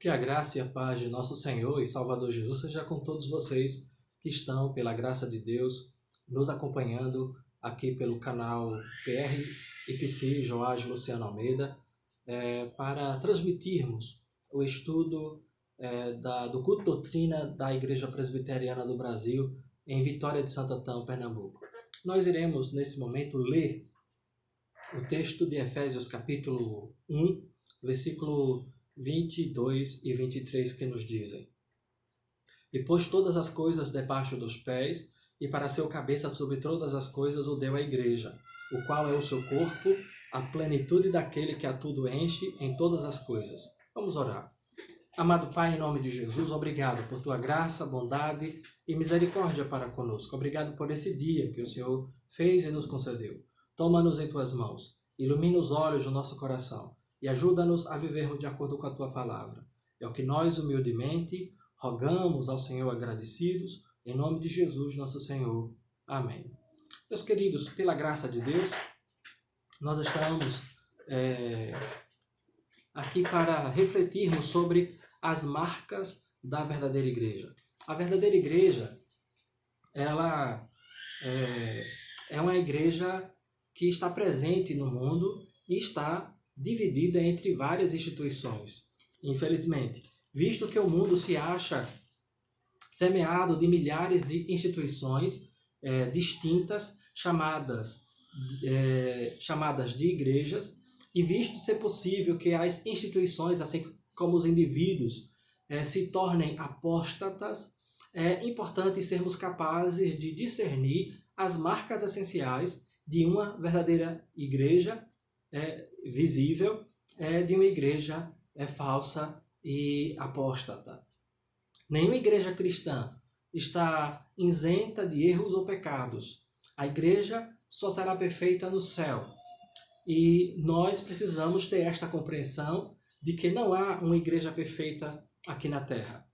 Que a graça e a paz de nosso Senhor e Salvador Jesus seja com todos vocês que estão, pela graça de Deus, nos acompanhando aqui pelo canal PR IPC Joás Luciano Almeida, para transmitirmos o estudo do culto doutrina da Igreja Presbiteriana do Brasil em Vitória de Santo Antão, Pernambuco. Nós iremos, nesse momento, ler o texto de Efésios capítulo 1, versículo 22 e 23, que nos dizem: E pôs todas as coisas debaixo dos pés, e para ser o cabeça sobre todas as coisas o deu à igreja, o qual é o seu corpo, a plenitude daquele que a tudo enche em todas as coisas. Vamos orar. Amado Pai, em nome de Jesus, obrigado por tua graça, bondade e misericórdia para conosco. Obrigado por esse dia que o Senhor fez e nos concedeu. Toma-nos em tuas mãos, ilumina os olhos do nosso coração e ajuda-nos a vivermos de acordo com a tua palavra. É o que nós, humildemente, rogamos ao Senhor agradecidos, em nome de Jesus, nosso Senhor. Amém. Meus queridos, pela graça de Deus, nós estamos aqui para refletirmos sobre as marcas da verdadeira igreja. A verdadeira igreja, ela é uma igreja que está presente no mundo e está dividida entre várias instituições. Infelizmente, visto que o mundo se acha semeado de milhares de instituições distintas, chamadas de igrejas, e visto ser possível que as instituições, assim como os indivíduos, se tornem apóstatas, é importante sermos capazes de discernir as marcas essenciais de uma verdadeira igreja visível, de uma igreja falsa e apóstata. Nenhuma igreja cristã está isenta de erros ou pecados. A igreja só será perfeita no céu. E nós precisamos ter esta compreensão de que não há uma igreja perfeita aqui na Terra.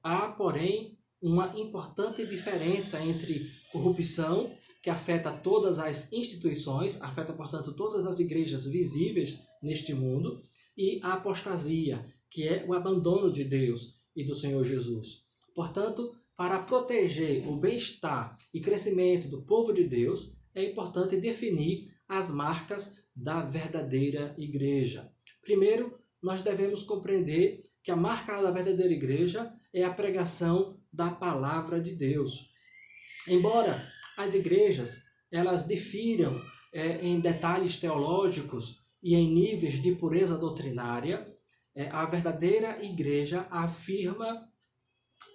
Há, porém, uma importante diferença entre corrupção, que afeta todas as instituições, afeta, portanto, todas as igrejas visíveis neste mundo, e a apostasia, que é o abandono de Deus e do Senhor Jesus. Portanto, para proteger o bem-estar e crescimento do povo de Deus, é importante definir as marcas da verdadeira igreja. Primeiro, nós devemos compreender que a marca da verdadeira igreja é a pregação da palavra de Deus. Embora as igrejas elas difiram em detalhes teológicos e em níveis de pureza doutrinária, a verdadeira igreja afirma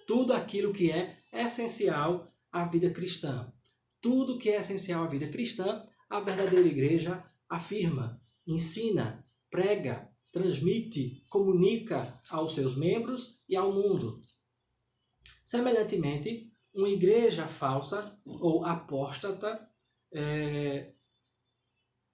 tudo aquilo que é essencial à vida cristã. Tudo que é essencial à vida cristã, a verdadeira igreja afirma, ensina, prega, transmite, comunica aos seus membros e ao mundo. Semelhantemente, uma igreja falsa ou apóstata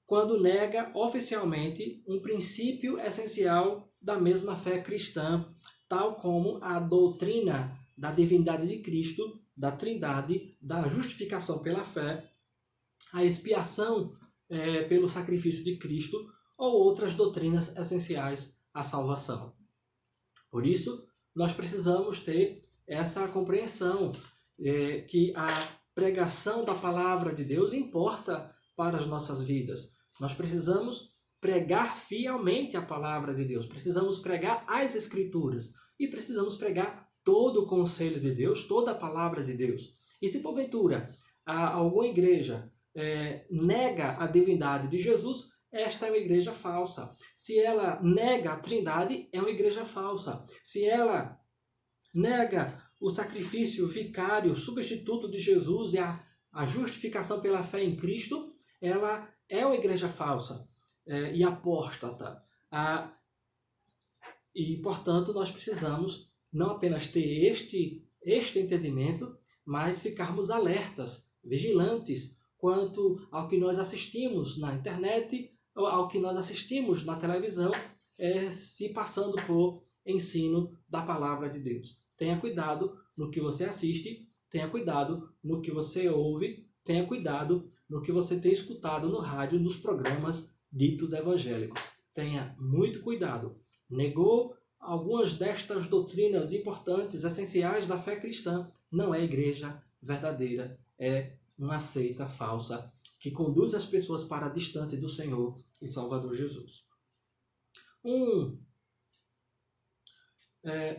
quando nega oficialmente um princípio essencial da mesma fé cristã, tal como a doutrina da divindade de Cristo, da Trindade, da justificação pela fé, a expiação pelo sacrifício de Cristo ou outras doutrinas essenciais à salvação. Por isso, nós precisamos ter essa compreensão que a pregação da palavra de Deus importa para as nossas vidas. Nós precisamos pregar fielmente a palavra de Deus, precisamos pregar as Escrituras e precisamos pregar todo o conselho de Deus, toda a palavra de Deus. E se porventura alguma igreja nega a divindade de Jesus, esta é uma igreja falsa. Se ela nega a Trindade, é uma igreja falsa. Se ela nega o sacrifício vicário, substituto de Jesus e a justificação pela fé em Cristo, ela é uma igreja falsa e apóstata. E, portanto, nós precisamos não apenas ter este entendimento, mas ficarmos alertas, vigilantes, quanto ao que nós assistimos na internet, ou ao que nós assistimos na televisão, se passando por ensino da palavra de Deus. Tenha cuidado no que você assiste, tenha cuidado no que você ouve, tenha cuidado no que você tem escutado no rádio, nos programas ditos evangélicos. Tenha muito cuidado. negou algumas destas doutrinas importantes, essenciais da fé cristã, não é igreja verdadeira, é uma seita falsa que conduz as pessoas para distante do Senhor e Salvador Jesus.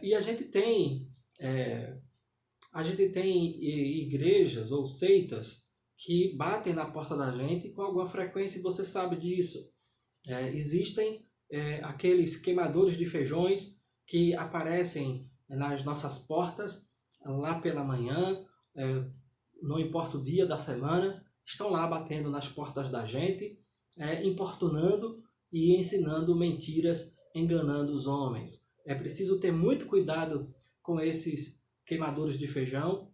E a gente tem igrejas ou seitas que batem na porta da gente com alguma frequência, e você sabe disso. Existem aqueles queimadores de feijões que aparecem nas nossas portas lá pela manhã, não importa o dia da semana, estão lá batendo nas portas da gente, importunando e ensinando mentiras, enganando os homens. É preciso ter muito cuidado com esses queimadores de feijão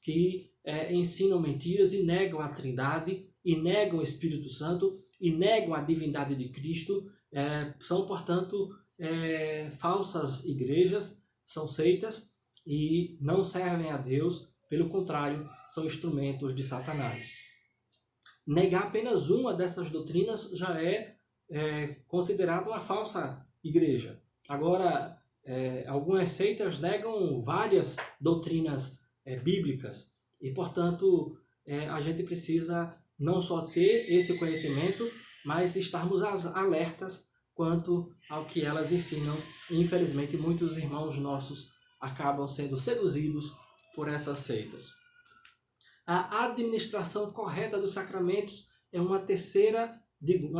que ensinam mentiras e negam a Trindade, e negam o Espírito Santo, e negam a divindade de Cristo. São, portanto, falsas igrejas, são seitas e não servem a Deus, pelo contrário, são instrumentos de Satanás. Negar apenas uma dessas doutrinas já é considerado uma falsa igreja. Agora, algumas seitas negam várias doutrinas bíblicas e, portanto, a gente precisa não só ter esse conhecimento, mas estarmos alertas quanto ao que elas ensinam. E, infelizmente, muitos irmãos nossos acabam sendo seduzidos por essas seitas. A administração correta dos sacramentos é uma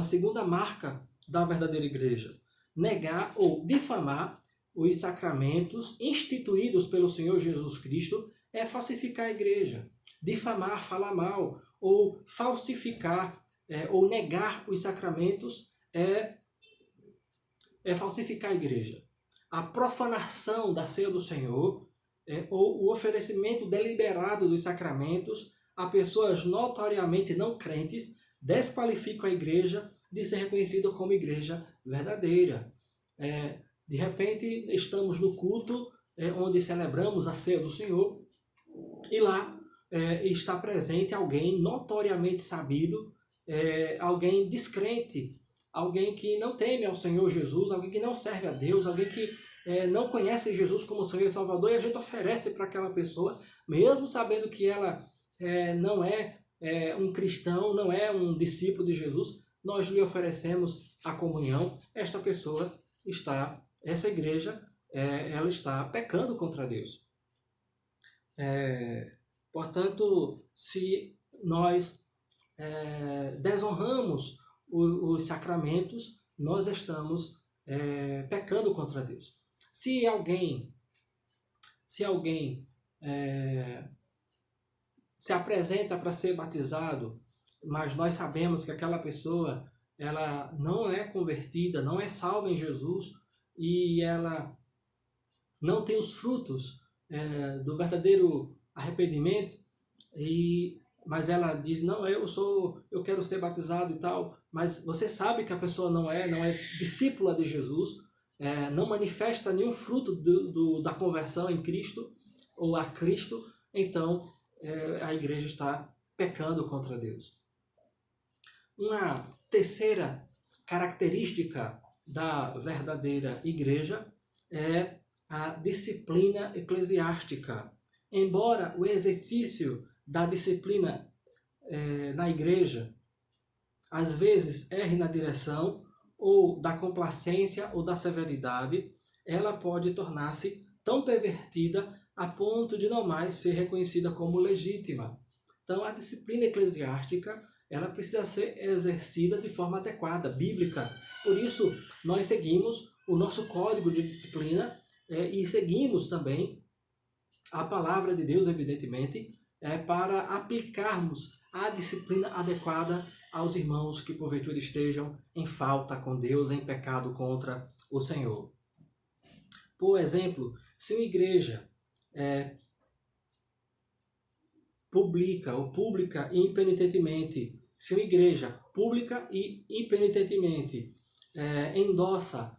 segunda marca da verdadeira igreja. Negar ou difamar os sacramentos instituídos pelo Senhor Jesus Cristo é falsificar a igreja. Difamar, falar mal ou falsificar ou negar os sacramentos é falsificar a igreja. A profanação da ceia do Senhor ou o oferecimento deliberado dos sacramentos a pessoas notoriamente não crentes desqualificam a igreja de ser reconhecida como igreja verdadeira. De repente, estamos no culto onde celebramos a ceia do Senhor e lá está presente alguém notoriamente sabido, alguém descrente, alguém que não teme ao Senhor Jesus, alguém que não serve a Deus, alguém que não conhece Jesus como Senhor e Salvador, e a gente oferece para aquela pessoa, mesmo sabendo que ela não é um cristão, não é um discípulo de Jesus, nós lhe oferecemos a comunhão. Essa igreja, ela está pecando contra Deus. Portanto, se nós desonramos os sacramentos, nós estamos pecando contra Deus. Se alguém se apresenta para ser batizado, mas nós sabemos que aquela pessoa ela não é convertida, não é salva em Jesus, e ela não tem os frutos do verdadeiro arrependimento, mas ela diz, não, eu quero ser batizado e tal, mas você sabe que a pessoa não é discípula de Jesus, não manifesta nenhum fruto da conversão em Cristo ou a Cristo, então a igreja está pecando contra Deus. Uma terceira característica da verdadeira igreja é a disciplina eclesiástica. Embora o exercício da disciplina na igreja às vezes erre na direção ou da complacência ou da severidade, ela pode tornar-se tão pervertida a ponto de não mais ser reconhecida como legítima. Então, a disciplina eclesiástica ela precisa ser exercida de forma adequada, bíblica. Por isso, nós seguimos o nosso código de disciplina e seguimos também a palavra de Deus, evidentemente, para aplicarmos a disciplina adequada aos irmãos que porventura estejam em falta com Deus, em pecado contra o Senhor. Por exemplo, se uma igreja pública e impenitentemente, se uma igreja pública e impenitentemente endossa,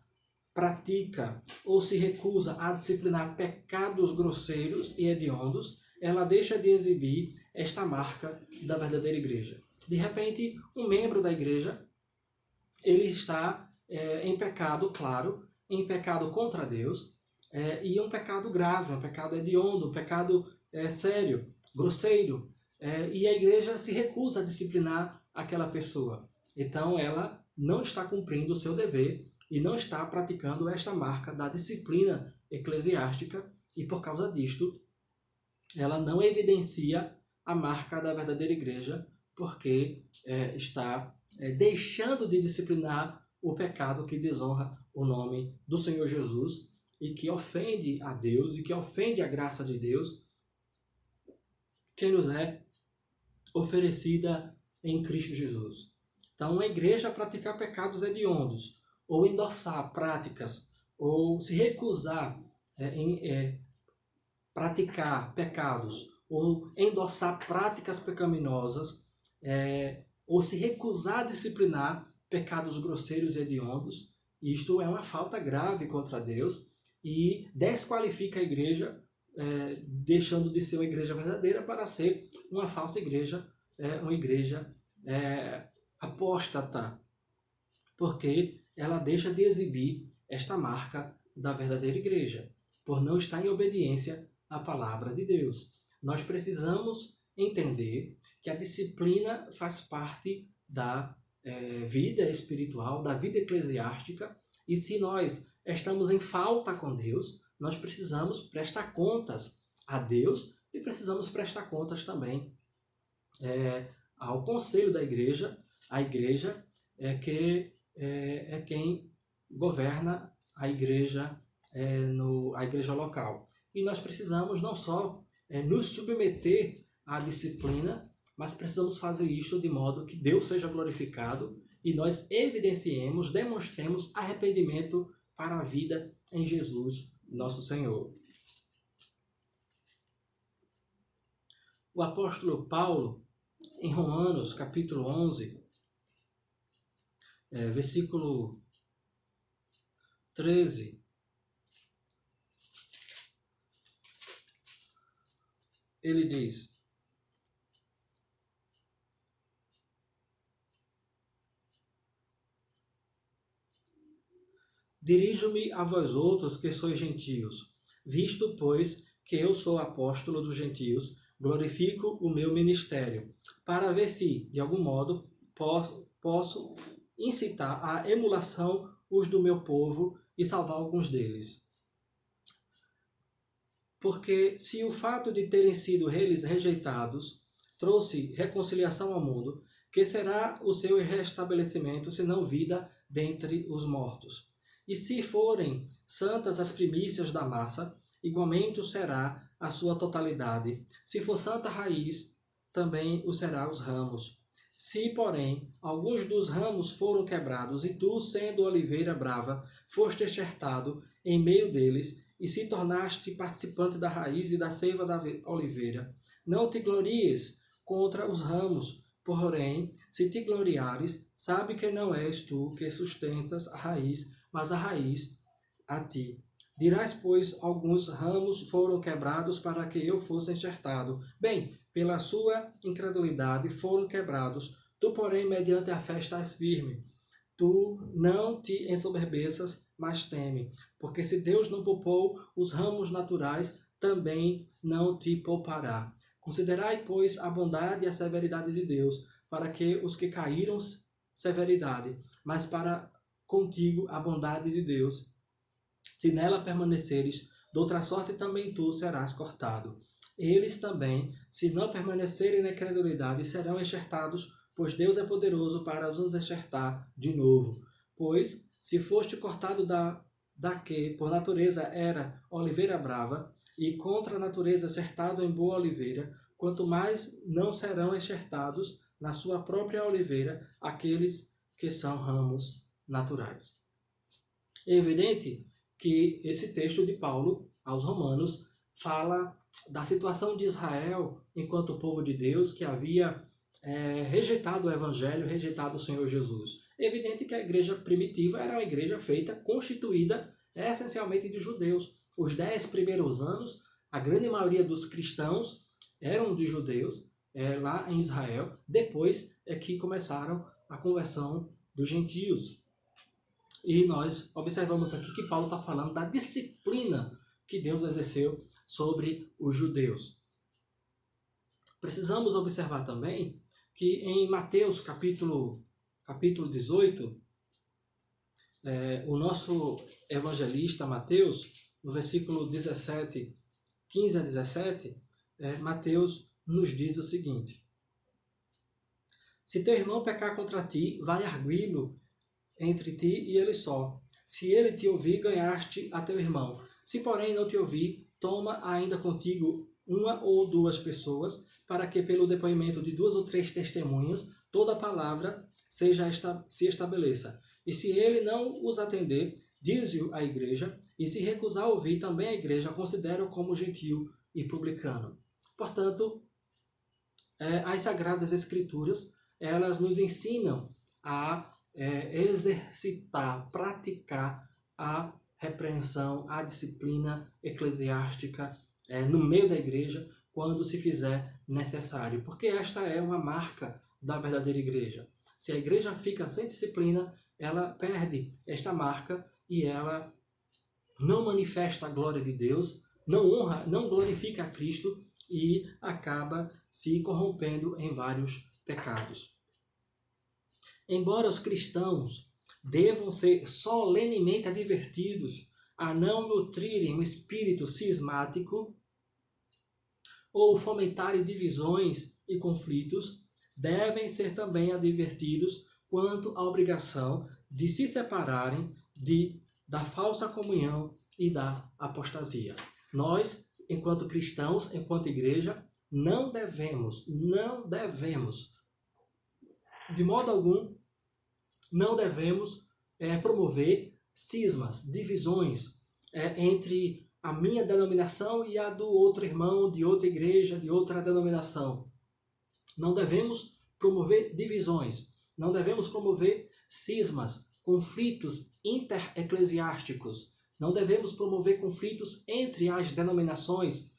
pratica ou se recusa a disciplinar pecados grosseiros e hediondos, ela deixa de exibir esta marca da verdadeira igreja. De repente, um membro da igreja, ele está em pecado, claro, em pecado contra Deus, e um pecado grave, um pecado hediondo, um pecado sério, grosseiro. E a igreja se recusa a disciplinar aquela pessoa. Então ela não está cumprindo o seu dever e não está praticando esta marca da disciplina eclesiástica, e por causa disto ela não evidencia a marca da verdadeira igreja, porque está deixando de disciplinar o pecado que desonra o nome do Senhor Jesus e que ofende a Deus e que ofende a graça de Deus, que nos é oferecida em Cristo Jesus. Então, a igreja praticar pecados hediondos, ou endossar práticas, ou se recusar em praticar pecados, ou endossar práticas pecaminosas, ou se recusar a disciplinar pecados grosseiros e hediondos, isto é uma falta grave contra Deus e desqualifica a igreja, deixando de ser uma igreja verdadeira para ser uma falsa igreja, uma igreja apóstata, porque ela deixa de exibir esta marca da verdadeira igreja, por não estar em obediência à palavra de Deus. Nós precisamos entender que a disciplina faz parte da vida espiritual, da vida eclesiástica, e se nós estamos em falta com Deus, nós precisamos prestar contas a Deus e precisamos prestar contas também ao conselho da igreja. A igreja é quem governa a igreja, a igreja local. E nós precisamos não só nos submeter à disciplina, mas precisamos fazer isto de modo que Deus seja glorificado e nós evidenciemos, demonstremos arrependimento para a vida em Jesus, nosso Senhor. O apóstolo Paulo, em Romanos, capítulo 11, versículo 13, ele diz: dirijo-me a vós outros que sois gentios, visto, pois, que eu sou apóstolo dos gentios, glorifico o meu ministério, para ver se, de algum modo, posso incitar à emulação os do meu povo e salvar alguns deles. Porque se o fato de terem sido eles rejeitados trouxe reconciliação ao mundo, que será o seu restabelecimento, senão vida dentre os mortos? E se forem santas as primícias da massa, igualmente o será a sua totalidade. Se for santa a raiz, também o será os ramos. Se, porém, alguns dos ramos foram quebrados, e tu, sendo oliveira brava, foste enxertado em meio deles, e se tornaste participante da raiz e da seiva da oliveira, não te glories contra os ramos, porém, se te gloriares, sabe que não és tu que sustentas a raiz, mas a raiz a ti. Dirás, pois, alguns ramos foram quebrados para que eu fosse enxertado. Bem, pela sua incredulidade foram quebrados. Tu, porém, mediante a fé estás firme. Tu não te ensoberbeças, mas teme. Porque se Deus não poupou os ramos naturais, também não te poupará. Considerai, pois, a bondade e a severidade de Deus, para que os que caíram, severidade, mas para contigo a bondade de Deus. Se nela permaneceres, de outra sorte também tu serás cortado. Eles também, se não permanecerem na incredulidade, serão enxertados, pois Deus é poderoso para os enxertar de novo. Pois, se foste cortado da que, por natureza, era oliveira brava, e contra a natureza acertado em boa oliveira, quanto mais não serão enxertados na sua própria oliveira aqueles que são ramos naturais. É evidente que esse texto de Paulo aos Romanos fala da situação de Israel enquanto povo de Deus que havia rejeitado o Evangelho, rejeitado o Senhor Jesus. É evidente que a igreja primitiva era uma igreja feita, constituída essencialmente de judeus. Os 10 primeiros anos, a grande maioria dos cristãos eram de judeus lá em Israel. Depois é que começaram a conversão dos gentios. E nós observamos aqui que Paulo está falando da disciplina que Deus exerceu sobre os judeus. Precisamos observar também que em Mateus capítulo 18, o nosso evangelista Mateus, no versículo 17, 15 a 17, Mateus nos diz o seguinte: se teu irmão pecar contra ti, vai arguí-lo entre ti e ele só. Se ele te ouvir, ganhaste a teu irmão. Se porém não te ouvir, toma ainda contigo uma ou duas pessoas, para que pelo depoimento de 2 ou 3 testemunhas, toda palavra se estabeleça. E se ele não os atender, dize-o à igreja, e se recusar a ouvir, também a igreja considera-o como gentio e publicano. Portanto, as Sagradas Escrituras, elas nos ensinam a exercitar, praticar a repreensão, a disciplina eclesiástica no meio da igreja, quando se fizer necessário. Porque esta é uma marca da verdadeira igreja. Se a igreja fica sem disciplina, ela perde esta marca e ela não manifesta a glória de Deus, não honra, não glorifica a Cristo e acaba se corrompendo em vários pecados. Embora os cristãos devam ser solenemente advertidos a não nutrirem um espírito cismático ou fomentarem divisões e conflitos, devem ser também advertidos quanto à obrigação de se separarem da falsa comunhão e da apostasia. Nós, enquanto cristãos, enquanto igreja, não devemos, de modo algum, não devemos promover cismas, divisões entre a minha denominação e a do outro irmão, de outra igreja, de outra denominação. Não devemos promover divisões, não devemos promover cismas, conflitos intereclesiásticos, não devemos promover conflitos entre as denominações,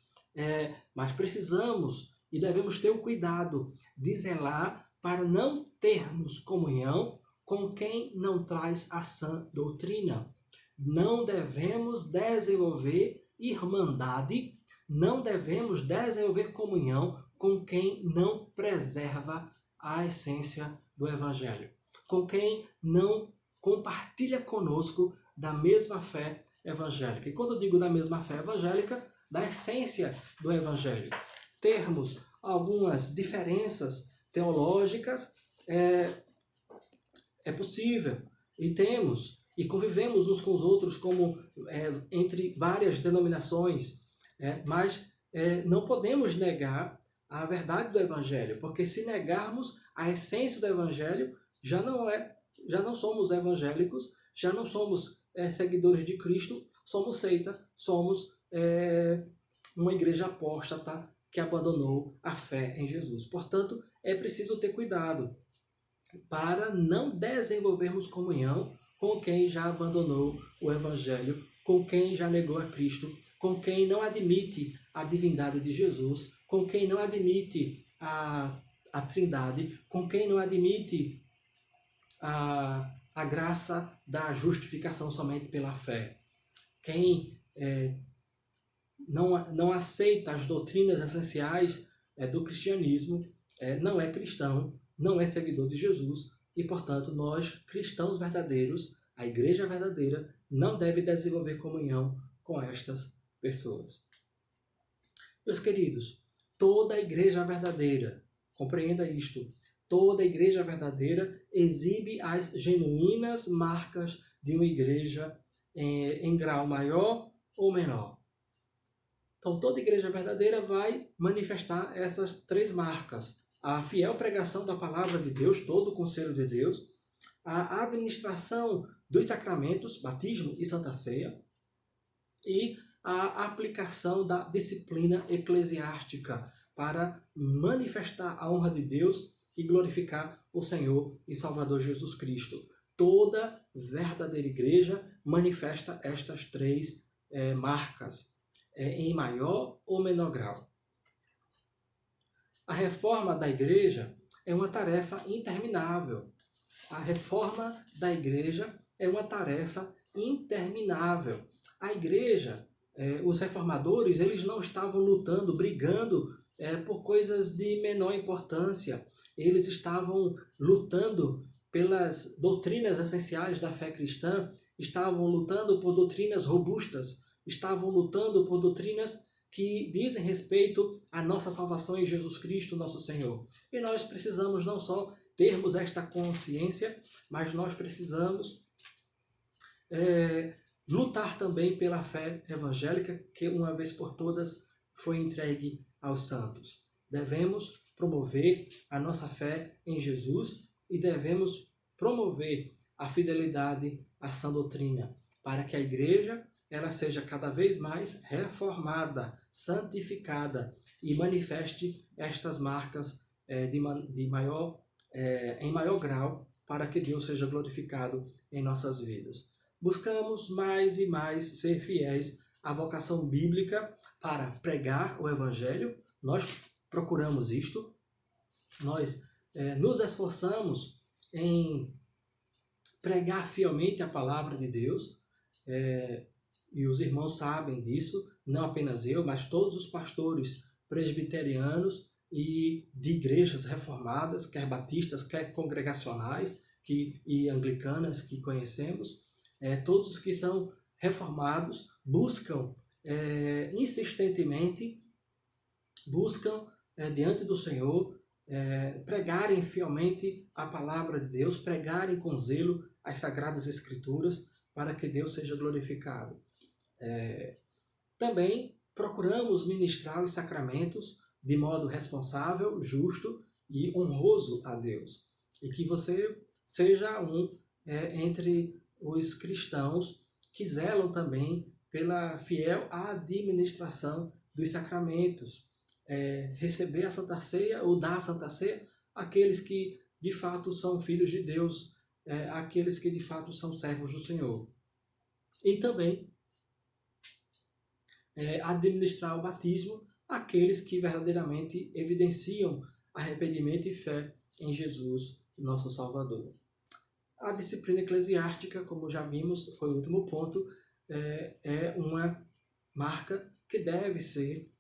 mas precisamos e devemos ter o cuidado de zelar para não termos comunhão com quem não traz a sã doutrina. Não devemos desenvolver irmandade, não devemos desenvolver comunhão com quem não preserva a essência do Evangelho, com quem não compartilha conosco da mesma fé evangélica. E quando eu digo da mesma fé evangélica, da essência do Evangelho. Termos algumas diferenças teológicas é possível, e temos, e convivemos uns com os outros como entre várias denominações, mas não podemos negar a verdade do Evangelho, porque se negarmos a essência do Evangelho, já não somos evangélicos, já não somos seguidores de Cristo, somos seita, somos uma igreja apóstata que abandonou a fé em Jesus. Portanto, é preciso ter cuidado para não desenvolvermos comunhão com quem já abandonou o Evangelho, com quem já negou a Cristo, com quem não admite a divindade de Jesus, com quem não admite a Trindade, com quem não admite a graça da justificação somente pela fé. Quem não aceita as doutrinas essenciais do cristianismo não é cristão, não é seguidor de Jesus e, portanto, nós, cristãos verdadeiros, a igreja verdadeira, não deve desenvolver comunhão com estas pessoas. Meus queridos, toda a igreja verdadeira, compreenda isto, toda a igreja verdadeira exibe as genuínas marcas de uma igreja em grau maior ou menor. Então, toda igreja verdadeira vai manifestar essas 3 marcas. A fiel pregação da palavra de Deus, todo o conselho de Deus, a administração dos sacramentos, batismo e santa ceia, e a aplicação da disciplina eclesiástica para manifestar a honra de Deus e glorificar o Senhor e Salvador Jesus Cristo. Toda verdadeira igreja manifesta estas 3 marcas, em maior ou menor grau. A reforma da igreja é uma tarefa interminável. A reforma da igreja é uma tarefa interminável. A igreja, os reformadores, eles não estavam lutando, brigando por coisas de menor importância. Eles estavam lutando pelas doutrinas essenciais da fé cristã, estavam lutando por doutrinas robustas, estavam lutando por doutrinas que dizem respeito à nossa salvação em Jesus Cristo, nosso Senhor. E nós precisamos não só termos esta consciência, mas nós precisamos lutar também pela fé evangélica que uma vez por todas foi entregue aos santos. Devemos promover a nossa fé em Jesus e devemos promover a fidelidade à sã doutrina, para que a igreja ela seja cada vez mais reformada, santificada e manifeste estas marcas em maior grau para que Deus seja glorificado em nossas vidas. Buscamos mais e mais ser fiéis à vocação bíblica para pregar o Evangelho. Nós procuramos isto. Nós nos esforçamos em pregar fielmente a palavra de Deus. E os irmãos sabem disso, não apenas eu, mas todos os pastores presbiterianos e de igrejas reformadas, quer batistas, quer congregacionais e anglicanas que conhecemos, todos que são reformados buscam insistentemente, diante do Senhor, pregarem fielmente a palavra de Deus, pregarem com zelo as Sagradas Escrituras, para que Deus seja glorificado. Também procuramos ministrar os sacramentos de modo responsável, justo e honroso a Deus. E que você seja entre os cristãos que zelam também pela fiel administração dos sacramentos. Receber a Santa Ceia ou dar a Santa Ceia àqueles que de fato são filhos de Deus, aqueles que de fato são servos do Senhor. E também administrar o batismo àqueles que verdadeiramente evidenciam arrependimento e fé em Jesus, nosso Salvador. A disciplina eclesiástica, como já vimos, foi o último ponto, é uma marca que deve ser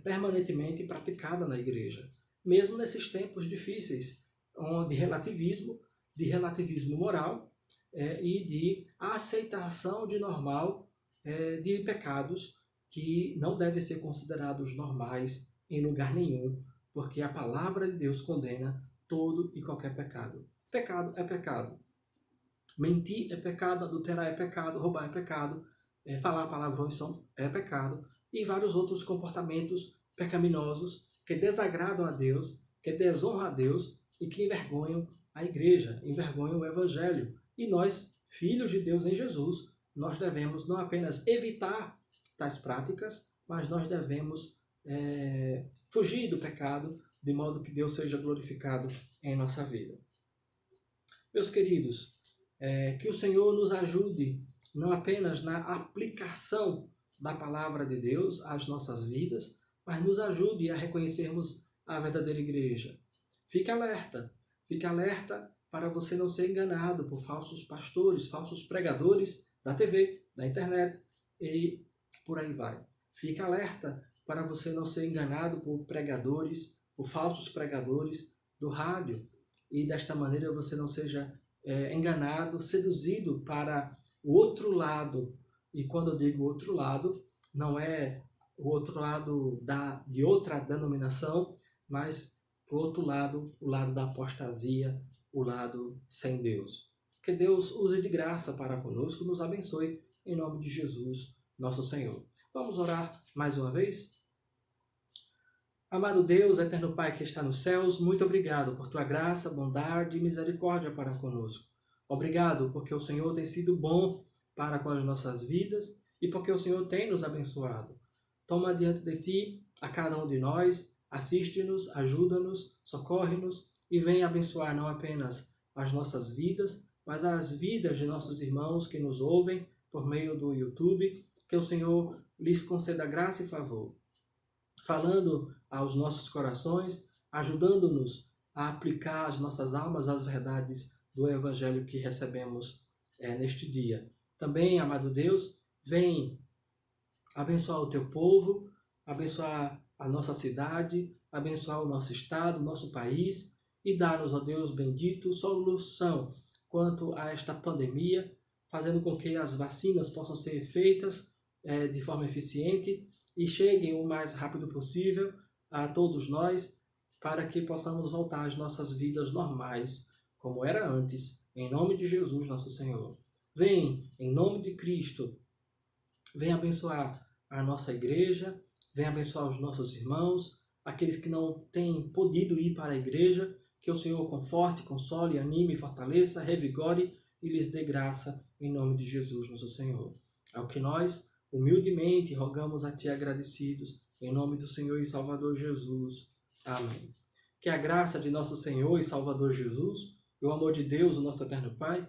permanentemente praticada na igreja, mesmo nesses tempos difíceis, de relativismo moral e de aceitação de normal de pecados que não devem ser considerados normais em lugar nenhum, porque a palavra de Deus condena todo e qualquer pecado. Pecado é pecado. Mentir é pecado, adulterar é pecado, roubar é pecado, falar palavrões é pecado, e vários outros comportamentos pecaminosos que desagradam a Deus, que desonram a Deus e que envergonham a igreja, envergonham o Evangelho. E nós, filhos de Deus em Jesus, nós devemos não apenas evitar tais práticas, mas nós devemos fugir do pecado, de modo que Deus seja glorificado em nossa vida. Meus queridos, que o Senhor nos ajude não apenas na aplicação da palavra de Deus às nossas vidas, mas nos ajude a reconhecermos a verdadeira igreja. Fique alerta para você não ser enganado por falsos pastores, falsos pregadores da TV, da internet e por aí vai. Fique alerta para você não ser enganado por pregadores, por falsos pregadores do rádio, e desta maneira você não seja enganado, seduzido para o outro lado. E quando eu digo outro lado, não é o outro lado de outra denominação, mas o outro lado, o lado da apostasia, o lado sem Deus. Que Deus use de graça para conosco, nos abençoe, em nome de Jesus, nosso Senhor. Vamos orar mais uma vez? Amado Deus, eterno Pai que está nos céus, muito obrigado por tua graça, bondade e misericórdia para conosco. Obrigado porque o Senhor tem sido bom para com as nossas vidas e porque o Senhor tem nos abençoado. Toma diante de ti a cada um de nós, assiste-nos, ajuda-nos, socorre-nos e venha abençoar não apenas as nossas vidas, mas as vidas de nossos irmãos que nos ouvem por meio do YouTube. Que o Senhor lhes conceda graça e favor, falando aos nossos corações, ajudando-nos a aplicar as nossas almas às verdades do Evangelho que recebemos neste dia. Também, amado Deus, vem abençoar o teu povo, abençoar a nossa cidade, abençoar o nosso estado, o nosso país e dar-nos, ó Deus bendito, solução quanto a esta pandemia, fazendo com que as vacinas possam ser feitas de forma eficiente e cheguem o mais rápido possível a todos nós, para que possamos voltar às nossas vidas normais, como era antes, em nome de Jesus, nosso Senhor. Vem, em nome de Cristo, vem abençoar a nossa igreja, vem abençoar os nossos irmãos, aqueles que não têm podido ir para a igreja, que o Senhor conforte, console, anime, fortaleça, revigore e lhes dê graça, em nome de Jesus, nosso Senhor. É o que nós, humildemente, rogamos a Ti agradecidos, em nome do Senhor e Salvador Jesus. Amém. Que a graça de nosso Senhor e Salvador Jesus, e o amor de Deus, o nosso eterno Pai,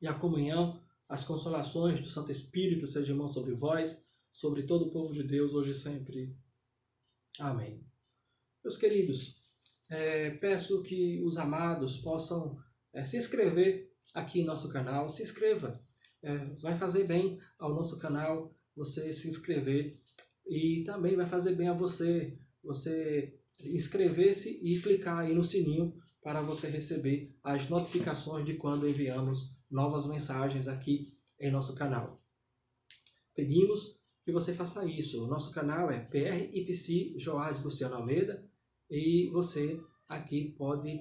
e a comunhão, as consolações do Santo Espírito sejam sobre vós, sobre todo o povo de Deus, hoje e sempre. Amém. Meus queridos, peço que os amados possam se inscrever aqui em nosso canal. Se inscreva, vai fazer bem ao nosso canal você se inscrever, e também vai fazer bem a você inscrever-se e clicar aí no sininho para você receber as notificações de quando enviamos novas mensagens aqui em nosso canal. Pedimos que você faça isso. O nosso canal é PR IPC Joás Luciano Almeida, e você aqui pode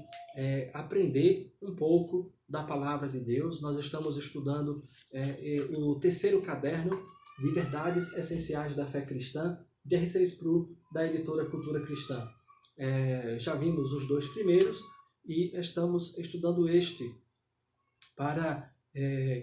aprender um pouco da Palavra de Deus. Nós estamos estudando o terceiro caderno de Verdades Essenciais da Fé Cristã, de R6 Pro, da editora Cultura Cristã. Já vimos os 2 primeiros e estamos estudando este para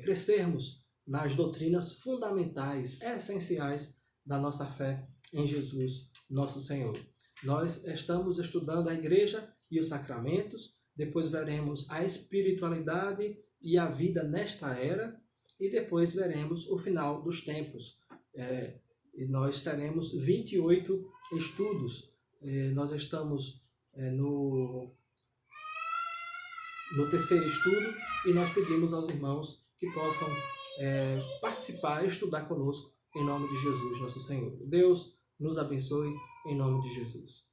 crescermos nas doutrinas fundamentais, essenciais da nossa fé em Jesus, nosso Senhor. Nós estamos estudando a igreja e os sacramentos, depois veremos a espiritualidade e a vida nesta era, e depois veremos o final dos tempos. E nós teremos 28 estudos. Nós estamos no terceiro estudo, e nós pedimos aos irmãos que possam participar, estudar conosco, em nome de Jesus, nosso Senhor. Deus nos abençoe, em nome de Jesus.